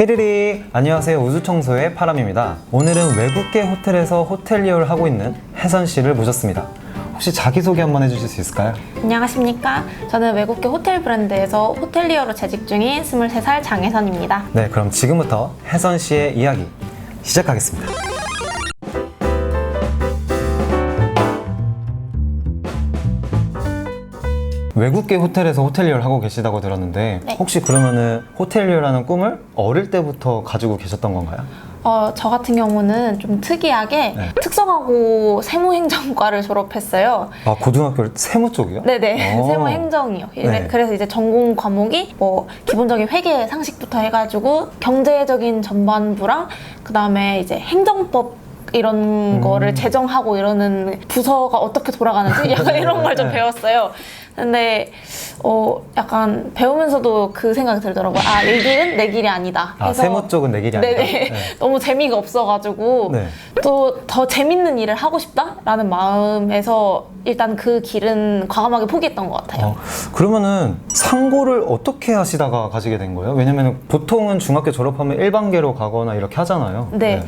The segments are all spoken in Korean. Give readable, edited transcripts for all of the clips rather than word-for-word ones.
휘리리! 안녕하세요. 우주청소의 파람입니다. 오늘은 외국계 호텔에서 호텔리어를 하고 있는 혜선 씨를 모셨습니다. 혹시 자기소개 한번 해주실 수 있을까요? 안녕하십니까. 저는 외국계 호텔 브랜드에서 호텔리어로 재직 중인 23살 장혜선입니다. 네, 그럼 지금부터 혜선 씨의 이야기 시작하겠습니다. 외국계 호텔에서 호텔리어를 하고 계시다고 들었는데 네. 혹시 그러면은 호텔리어라는 꿈을 어릴 때부터 가지고 계셨던 건가요? 저 같은 경우는 좀 특이하게 네. 특성화고 세무행정과를 졸업했어요. 아, 고등학교 세무 쪽이요? 네네, 오. 세무행정이요. 네. 그래서 이제 전공 과목이 뭐 기본적인 회계 상식부터 해가지고 경제적인 전반부랑 그 다음에 이제 행정법 이런 거를 제정하고 이러는 부서가 어떻게 돌아가는지 약간 이런 걸 좀 네. 배웠어요. 근데 약간 배우면서도 그 생각이 들더라고요. 아, 이 길은 내 길이 아니다. 아, 세무 쪽은 내 길이 아니다. 네네. 네. 너무 재미가 없어가지고 네. 또 더 재밌는 일을 하고 싶다라는 마음에서 일단 그 길은 과감하게 포기했던 것 같아요. 그러면은 상고를 어떻게 하시다가 가지게 된 거예요? 왜냐면 보통은 중학교 졸업하면 일반계로 가거나 이렇게 하잖아요. 네.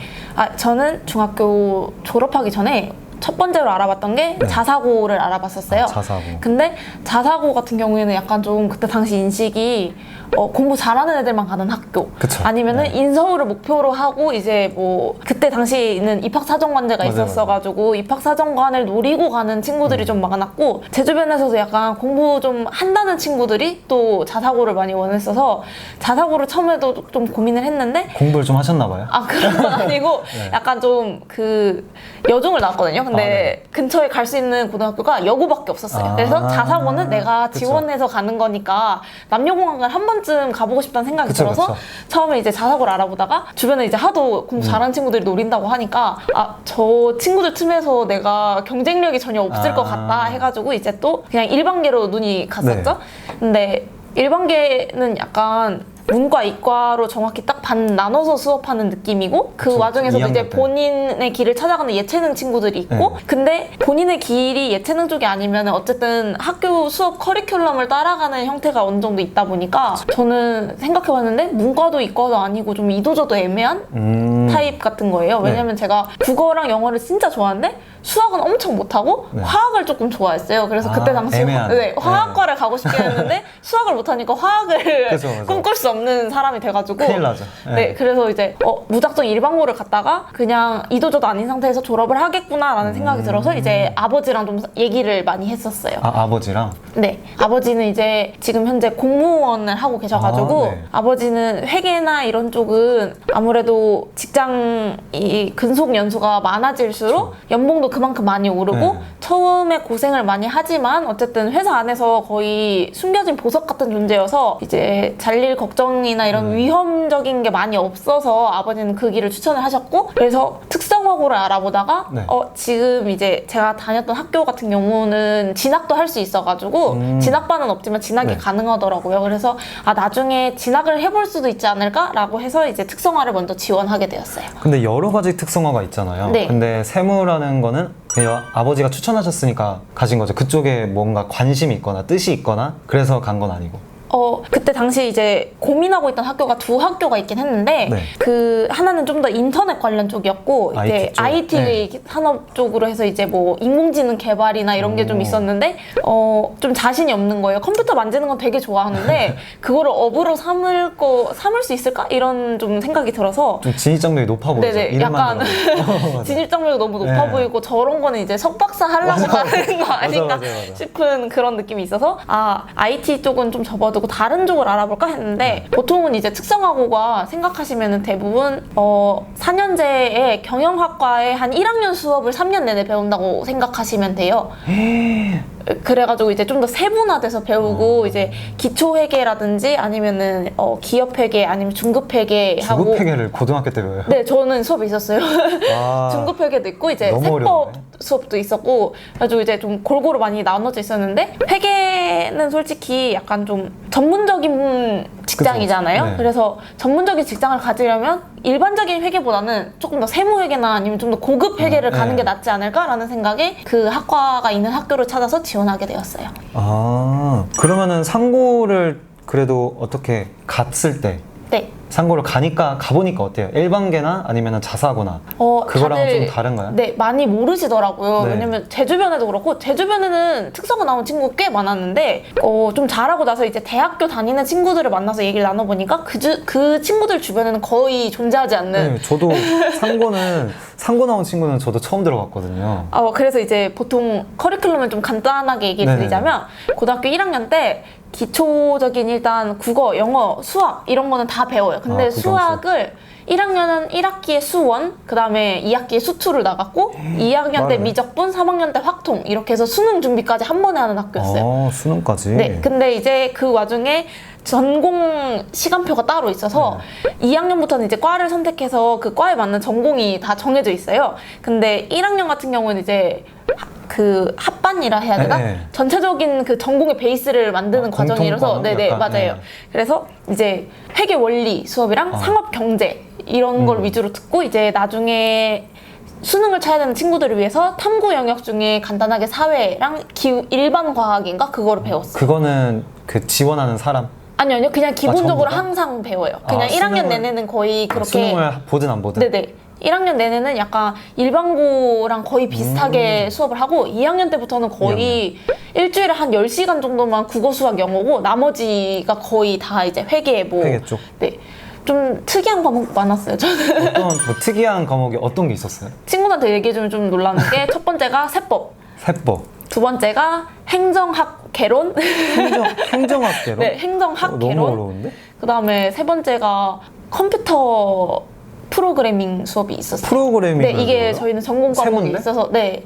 저는 중학교 졸업하기 전에 첫 번째로 알아봤던 게 네. 자사고를 알아봤었어요. 자사고. 근데 자사고 같은 경우에는 약간 좀 그때 당시 인식이 공부 잘하는 애들만 가는 학교, 그쵸. 아니면은 네. 인서울을 목표로 하고 이제 뭐 그때 당시에는 입학사정관제가 맞아요, 있었어가지고 입학사정관을 노리고 가는 친구들이 좀 많았고, 제 주변에서도 약간 공부 좀 한다는 친구들이 또 자사고를 많이 원했어서 자사고를 처음에도 좀 고민을 했는데, 공부를 좀 하셨나 봐요? 그런 건 아니고 네. 약간 좀 그 여중을 나왔거든요. 근데 근처에 갈 수 있는 고등학교가 여고밖에 없었어요. 그래서 자사고는 내가 그쵸. 지원해서 가는 거니까 남녀공학을 한 번쯤 가보고 싶다는 생각이 그쵸, 들어서 그쵸. 처음에 이제 자사고를 알아보다가 주변에 이제 하도 공부 잘하는 친구들이 노린다고 하니까 저 친구들 틈에서 내가 경쟁력이 전혀 없을 것 같다 해가지고 이제 또 그냥 일반계로 눈이 갔었죠. 네. 근데 일반계는 약간 문과, 이과로 정확히 딱 반 나눠서 수업하는 느낌이고, 그 그쵸, 와중에서도 2학년 이제 때. 본인의 길을 찾아가는 예체능 친구들이 있고, 네. 근데 본인의 길이 예체능 쪽이 아니면 어쨌든 학교 수업 커리큘럼을 따라가는 형태가 어느 정도 있다 보니까 저는 생각해봤는데 문과도 이과도 아니고 좀 이도저도 애매한 타입 같은 거예요. 왜냐면 제가 국어랑 영어를 진짜 좋아하는데 수학은 엄청 못하고 네. 화학을 조금 좋아했어요. 그래서 그때 당시 애매한. 화학과를 가고 싶게 했는데 수학을 못하니까 화학을 그죠, 그죠. 꿈꿀 수 없는 사람이 돼가지고 큰일 나죠. 네, 그래서 이제 무작정 일반고를 갔다가 그냥 이도저도 아닌 상태에서 졸업을 하겠구나라는 생각이 들어서 이제 아버지랑 좀 얘기를 많이 했었어요. 아버지랑? 네, 아버지는 이제 지금 현재 공무원을 하고 계셔가지고 네. 아버지는 회계나 이런 쪽은 아무래도 직장이 근속 연수가 많아질수록 연봉도 그만큼 많이 오르고 네. 처음에 고생을 많이 하지만 어쨌든 회사 안에서 거의 숨겨진 보석 같은 존재여서 이제 잘릴 걱정이나 이런 위험적인 게 많이 없어서 아버지는 그 길을 추천을 하셨고, 그래서 특성화고를 알아보다가 네. 지금 이제 제가 다녔던 학교 같은 경우는 진학도 할 수 있어가지고 진학반은 없지만 진학이 네. 가능하더라고요. 그래서 나중에 진학을 해볼 수도 있지 않을까라고 해서 이제 특성화를 먼저 지원하게 되었어요. 근데 여러 가지 특성화가 있잖아요. 네. 근데 세무라는 거는 그냥 아버지가 추천하셨으니까 가신 거죠. 그쪽에 뭔가 관심이 있거나 뜻이 있거나 그래서 간 건 아니고. 그때 당시 이제 고민하고 있던 학교가 두 학교가 있긴 했는데, 네. 그 하나는 좀 더 인터넷 관련 쪽이었고, IT 이제 쪽. IT 네. 산업 쪽으로 해서 이제 뭐 인공지능 개발이나 이런 게 좀 있었는데, 좀 자신이 없는 거예요. 컴퓨터 만지는 건 되게 좋아하는데, 그거를 업으로 삼을 수 있을까? 이런 좀 생각이 들어서, 좀 진입장벽이 높아 보이죠. 네네, 이름만 약간 들어도. 진입장벽이 너무 높아 네. 보이고 저런 거는 이제 석박사 하려고 가는 거 아닌가 맞아. 싶은 그런 느낌이 있어서 IT 쪽은 좀 접어두고 다른 쪽을 알아볼까 했는데, 보통은 이제 특성화고가 생각하시면은 대부분 4년제의 경영학과의 한 1학년 수업을 3년 내내 배운다고 생각하시면 돼요. 그래가지고 이제 좀 더 세분화돼서 배우고 이제 기초회계라든지 아니면은 기업회계 아니면 중급회계하고 중급회계를 고등학교 때 배워요? 네, 저는 수업이 있었어요. 아, 중급회계도 있고 이제 너무 세법 어려운데? 수업도 있었고, 그래가지고 이제 좀 골고루 많이 나눠져 있었는데, 회계는 솔직히 약간 좀 전문적인 직장이잖아요. 그쵸. 네. 그래서 전문적인 직장을 가지려면 일반적인 회계보다는 조금 더 세무회계나 아니면 좀 더 고급 회계를 네. 가는 게 낫지 않을까라는 생각에 그 학과가 있는 학교를 찾아서 지원하게 되었어요. 그러면은 상고를 그래도 어떻게 갔을 때 네. 상고를 가보니까 어때요? 일반계나 아니면 자사고나 그거랑 다들, 좀 다른가요? 네, 많이 모르시더라고요. 네. 왜냐면 제 주변에도 그렇고 제 주변에는 특성고 나온 친구 꽤 많았는데 좀 잘하고 나서 이제 대학교 다니는 친구들을 만나서 얘기를 나눠보니까 그 친구들 주변에는 거의 존재하지 않는 네, 저도 상고 나온 친구는 저도 처음 들어봤거든요. 그래서 이제 보통 커리큘럼을 좀 간단하게 얘기 네네. 드리자면 고등학교 1학년 때 기초적인 일단 국어, 영어, 수학 이런 거는 다 배워요. 근데 수학을 1학년은 1학기에 수원, 그 다음에 2학기에 수투를 나갔고 2학년 때 맞아요. 미적분, 3학년 때 확통 이렇게 해서 수능 준비까지 한 번에 하는 학교였어요. 수능까지? 네, 근데 이제 그 와중에 전공 시간표가 따로 있어서 2학년부터는 이제 과를 선택해서 그 과에 맞는 전공이 다 정해져 있어요. 근데 1학년 같은 경우는 이제 그 합반이라 해야 되나? 네. 전체적인 그 전공의 베이스를 만드는 과정이라서 공통 과목 네네 약간, 맞아요. 네. 그래서 이제 회계 원리 수업이랑 상업 경제 이런 걸 위주로 듣고 이제 나중에 수능을 쳐야 되는 친구들을 위해서 탐구 영역 중에 간단하게 사회랑 일반 과학인가 그거를 배웠어요. 그거는 그 지원하는 사람? 아니요 그냥 기본적으로 전부 다? 항상 배워요. 그냥 1학년 내내는 거의 그렇게 수능을 보든 안 보든? 네네. 1학년 내내는 약간 일반고랑 거의 비슷하게 수업을 하고 2학년 때부터는 거의 일주일에 한 10시간 정도만 국어, 수학, 영어고 나머지가 거의 다 이제 회계 회계 쪽? 네. 좀 특이한 과목 많았어요, 저는. 어떤 뭐 특이한 과목이 어떤 게 있었어요? 친구들한테 얘기해주면 좀 놀라는 게 첫 번째가 세법, 세법. 두 번째가 행정학 개론, 행정학계로? 네, 행정학 너무 개론. 어려운데? 그 다음에 세 번째가 컴퓨터 프로그래밍 수업이 있었어요. 프로그래밍. 네, 이게 저희는 전공 과목이 세문데? 있어서 네.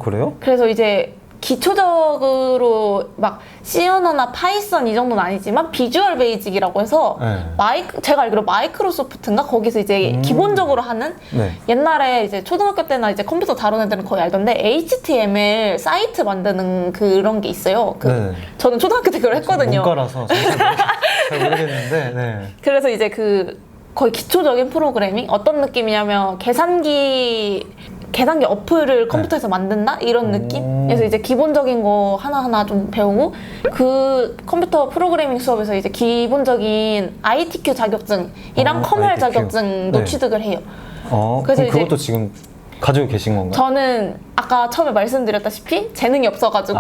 그래요? 그래서 이제 기초적으로 막 C 언어나 파이썬 이 정도는 아니지만 비주얼 베이직이라고 해서 네. 제가 알기로 마이크로소프트인가 거기서 이제 기본적으로 하는 네. 옛날에 이제 초등학교 때나 이제 컴퓨터 다루는 애들은 거의 알던데 HTML 사이트 만드는 그런 게 있어요. 네. 저는 초등학교 때 그걸 했거든요. 문과라서 잘 모르겠는데. 네. 그래서 이제 거의 기초적인 프로그래밍 어떤 느낌이냐면 계산기 어플을 컴퓨터에서 만든다 이런 느낌. 그래서 이제 기본적인 거 하나하나 좀 배우고 그 컴퓨터 프로그래밍 수업에서 이제 기본적인 ITQ 자격증이랑 컴활 ITQ. 자격증도 네. 취득을 해요. 그럼 그래서 이제 그것도 지금 가지고 계신 건가요? 저는 아까 처음에 말씀드렸다시피 재능이 없어가지고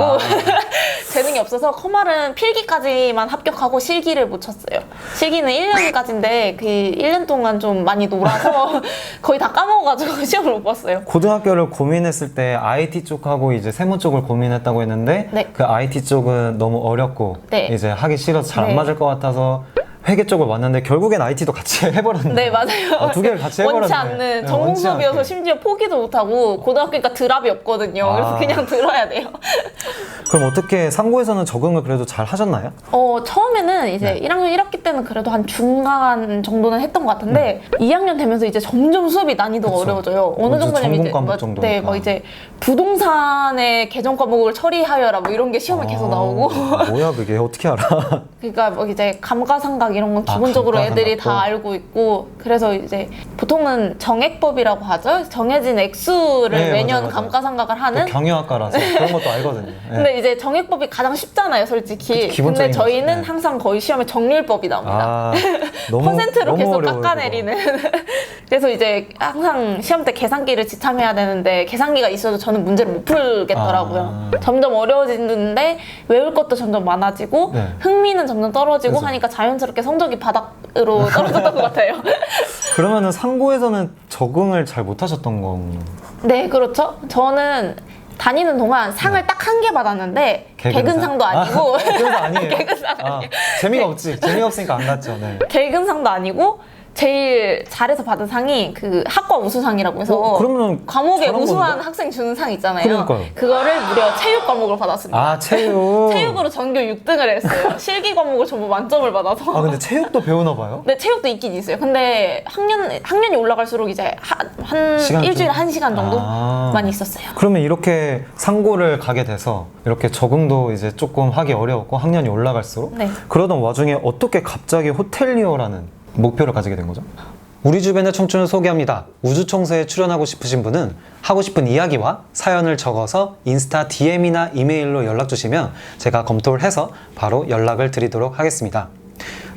재능이 없어서 컴활은 필기까지만 합격하고 실기를 못 쳤어요. 실기는 1년까지인데 그 1년 동안 좀 많이 놀아서 거의 다 까먹어가지고 시험을 못 봤어요. 고등학교를 고민했을 때 IT 쪽하고 이제 세무 쪽을 고민했다고 했는데 네. 그 IT 쪽은 너무 어렵고 네. 이제 하기 싫어서 잘 안 네. 맞을 것 같아서 회계 쪽을 왔는데 결국엔 IT도 같이 해버렸네. 네, 맞아요. 두 개를 같이 해버렸네. 원치 않는 네, 전공 원치 수업이어서 않게. 심지어 포기도 못하고 고등학교니까 드랍이 없거든요. 그래서 그냥 들어야 돼요. 그럼 어떻게 상고에서는 적응을 그래도 잘 하셨나요? 처음에는 이제 네. 1학년 1학기 때는 그래도 한 중간 정도는 했던 것 같은데 2학년 되면서 이제 점점 수업이 난이도가 그쵸. 어려워져요. 어느 정도냐면 이제 전공 과목 정도니까. 네, 뭐 이제 부동산의 개정 과목을 처리하여라 뭐 이런 게 시험에 계속 나오고 뭐야 그게 어떻게 알아? 그러니까 뭐 이제 감가상각 이런 건 기본적으로 애들이 감가상각도? 다 알고 있고 그래서 이제 보통은 정액법이라고 하죠. 정해진 액수를 네, 매년 맞아. 감가상각을 하는 경영학과라서 그런 것도 알거든요. 네. 근데 이제 정액법이 가장 쉽잖아요, 솔직히. 근데 기본적인 저희는 거죠. 네. 항상 거의 시험에 정률법이 나옵니다. 너무 퍼센트로 너무 계속 어려워요, 깎아내리는. 그래서 이제 항상 시험 때 계산기를 지참해야 되는데 계산기가 있어도 저는 문제를 못 풀겠더라고요. 점점 어려워지는데 외울 것도 점점 많아지고 네. 흥미는 점점 떨어지고 그래서. 하니까 자연스럽게 성적이 바닥으로 떨어졌던 것 같아요. 그러면은 상고에서는 적응을 잘 못하셨던 건 네, 그렇죠. 저는 다니는 동안 상을 딱 한 개 받았는데 개근상도 아니고 그래도 아니에요. 개근상 아니에요. 재미가 없지. 재미가 없으니까 안 갔죠. 네. 개근상도 아니고 제일 잘해서 받은 상이 그 학과 우수상이라고 해서 그러면 과목에 잘한 우수한 건데? 학생 주는 상 있잖아요. 그러니까요. 그거를 무려 체육 과목을 받았습니다. 체육. 체육으로 전교 6등을 했어요. 실기 과목을 전부 만점을 받아서. 근데 체육도 배우나 봐요? 네, 체육도 있긴 있어요. 근데 학년이 올라갈수록 이제 한 시간 일주일에 좀- 1시간 정도만 있었어요. 그러면 이렇게 상고를 가게 돼서 이렇게 적응도 이제 조금 하기 어려웠고 학년이 올라갈수록 네. 그러던 와중에 어떻게 갑자기 호텔리어라는 목표를 가지게 된 거죠? 우리 주변의 청춘을 소개합니다. 우주청소에 출연하고 싶으신 분은 하고 싶은 이야기와 사연을 적어서 인스타 DM이나 이메일로 연락 주시면 제가 검토를 해서 바로 연락을 드리도록 하겠습니다.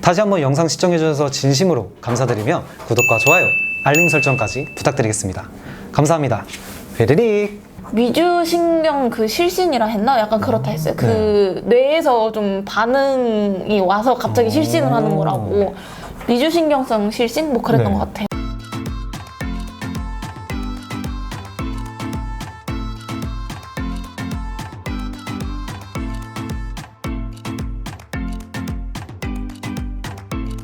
다시 한번 영상 시청해주셔서 진심으로 감사드리며 구독과 좋아요, 알림 설정까지 부탁드리겠습니다. 감사합니다. 회리릭! 미주신경 그 실신이라 했나? 약간 그렇다 했어요. 그 뇌에서 좀 반응이 와서 갑자기 실신을 하는 거라고. 미주신경성 실신? 뭐 그랬던 네. 것 같아요.